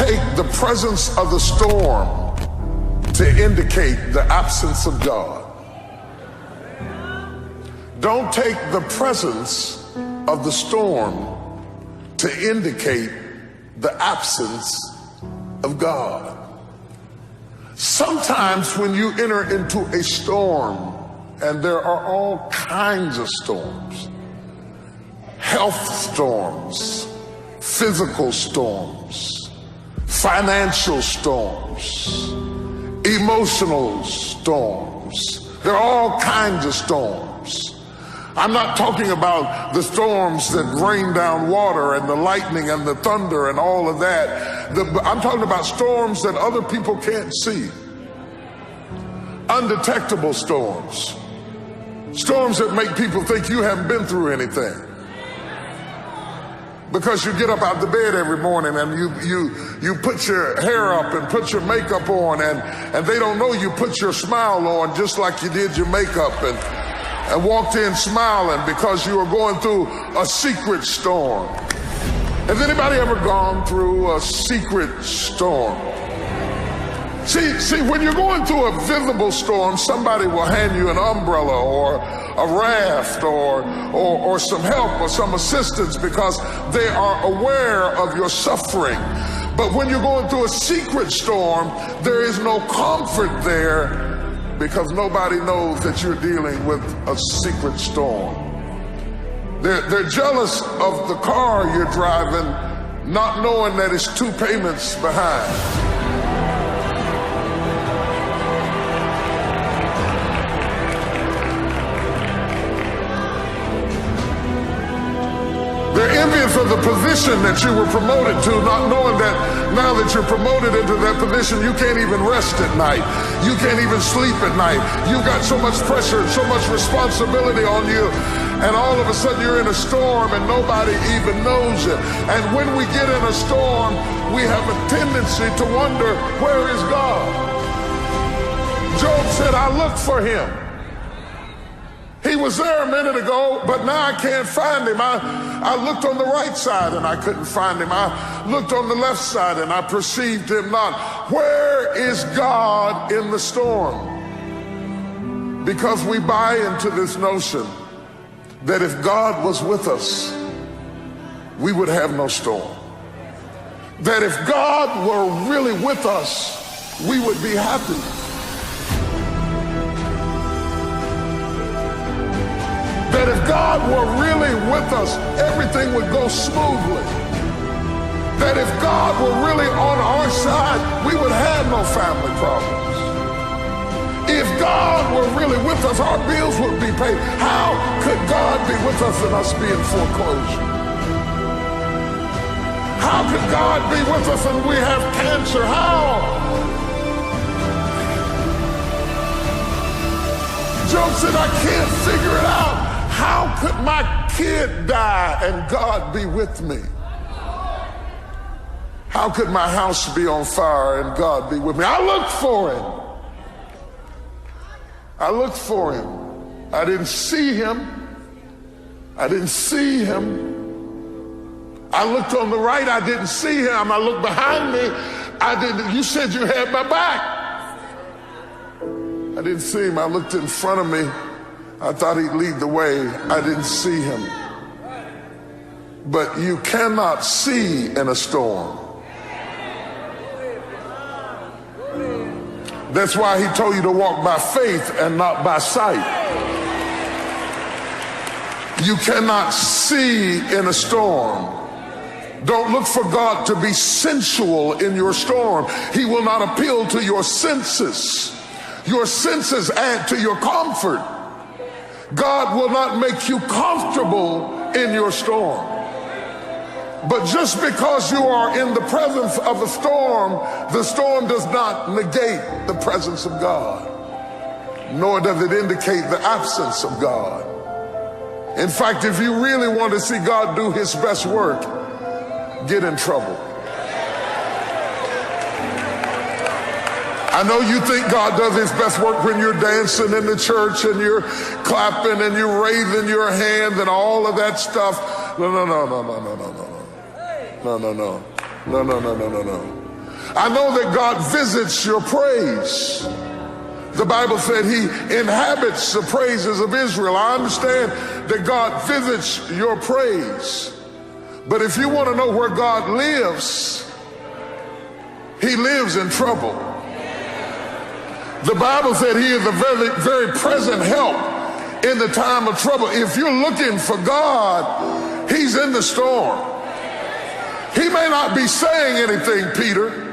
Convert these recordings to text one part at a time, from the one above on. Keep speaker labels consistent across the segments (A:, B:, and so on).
A: take the presence of the storm to indicate the absence of God. Don't take the presence of the storm to indicate the absence of God. Sometimes when you enter into a storm, and there are all kinds of storms, health storms, physical storms, financial storms, emotional storms. There are all kinds of storms. I'm not talking about the storms that rain down water and the lightning and the thunder and all of that. I'm talking about storms that other people can't see. Undetectable storms. Storms that make people think you haven't been through anything. Because you get up out the bed every morning and you put your hair up and put your makeup on, and they don't know you put your smile on just like you did your makeup, and walked in smiling because you were going through a secret storm. Has anybody ever gone through a secret storm? See, when you're going through a visible storm, somebody will hand you an umbrella or a raft or some help or some assistance because they are aware of your suffering. But when you're going through a secret storm, there is no comfort there because nobody knows that you're dealing with a secret storm. They're jealous of the car you're driving, not knowing that it's 2 payments behind. They're envious of the position that you were promoted to, not knowing that now that you're promoted into that position, you can't even rest at night. You can't even sleep at night. You got so much pressure and so much responsibility on you. And all of a sudden you're in a storm and nobody even knows it. And when we get in a storm, we have a tendency to wonder, where is God? Job said, I looked for him. He was there a minute ago, but now I can't find him. I looked on the right side and I couldn't find him. I looked on the left side and I perceived him not. Where is God in the storm? Because we buy into this notion that if God was with us, we would have no storm. That if God were really with us, we would be happy. That if God were really with us, everything would go smoothly. That if God were really on our side, we would have no family problems. If God were really with us, our bills would be paid. How could God be with us and us be in foreclosure? How could God be with us and we have cancer? How? Job said, I can't figure it out. How could my kid die and God be with me? How could my house be on fire and God be with me? I looked for him. I looked for him. I didn't see him. I didn't see him. I looked on the right. I didn't see him. I looked behind me. I didn't. You said you had my back. I didn't see him. I looked in front of me. I thought he'd lead the way. I didn't see him. But you cannot see in a storm. That's why he told you to walk by faith and not by sight. You cannot see in a storm. Don't look for God to be sensual in your storm. He will not appeal to your senses. Your senses add to your comfort. God will not make you comfortable in your storm. But just because you are in the presence of a storm, the storm does not negate the presence of God, nor does it indicate the absence of God. In fact, if you really want to see God do his best work, get in trouble. I know you think God does his best work when you're dancing in the church and you're clapping and you're raising your hand and all of that stuff. No. I know that God visits your praise. The Bible said he inhabits the praises of Israel. I understand that God visits your praise. But if you want to know where God lives, he lives in trouble. The Bible said he is a very, very present help in the time of trouble. If you're looking for God, he's in the storm. He may not be saying anything, Peter.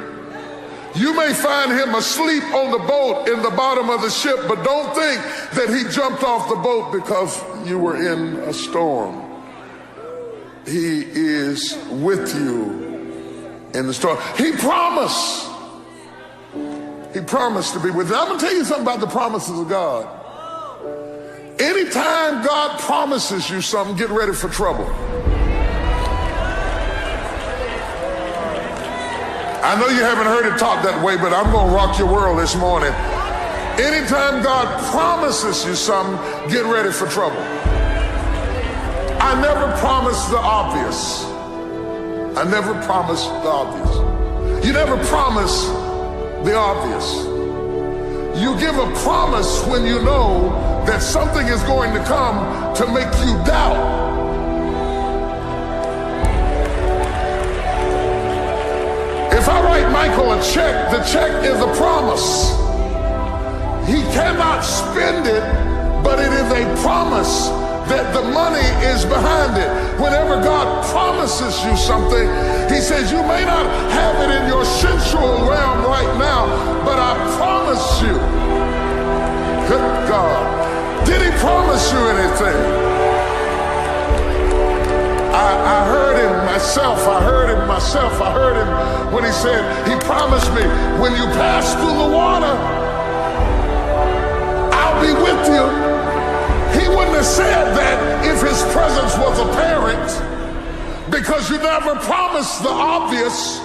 A: You may find him asleep on the boat in the bottom of the ship, but don't think that he jumped off the boat because you were in a storm. He is with you in the storm. He promised to be with you. I'm going to tell you something about the promises of God. Anytime God promises you something, get ready for trouble. I know you haven't heard it taught that way, but I'm going to rock your world this morning. Anytime God promises you something, get ready for trouble. I never promise the obvious. I never promise the obvious. You never promise the obvious. You give a promise when you know that something is going to come to make you doubt. If I write Michael a check, the check is a promise. He cannot spend it, but it is a promise that the money is behind it. Whenever God promises you something, he says you may not have it in your sensual realm right now, but I promise you. Good God. Did he promise you anything? I heard him myself. I heard him when he said, he promised me, when you pass through the water, I'll be with you. He wouldn't have said that if his presence was apparent, because you never promised the obvious.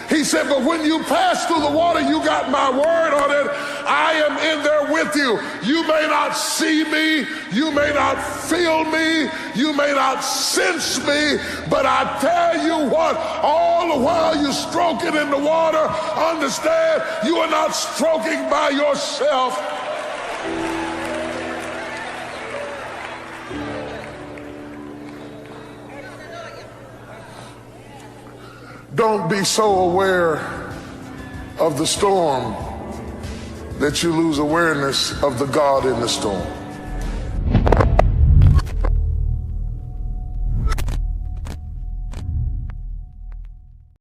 A: He said, but when you pass through the water, you got my word on it. I am in there with you. You may not see me. You may not feel me. You may not sense me. But I tell you what, all the while you're stroking in the water, understand you are not stroking by yourself. Don't be so aware of the storm that you lose awareness of the God in the storm.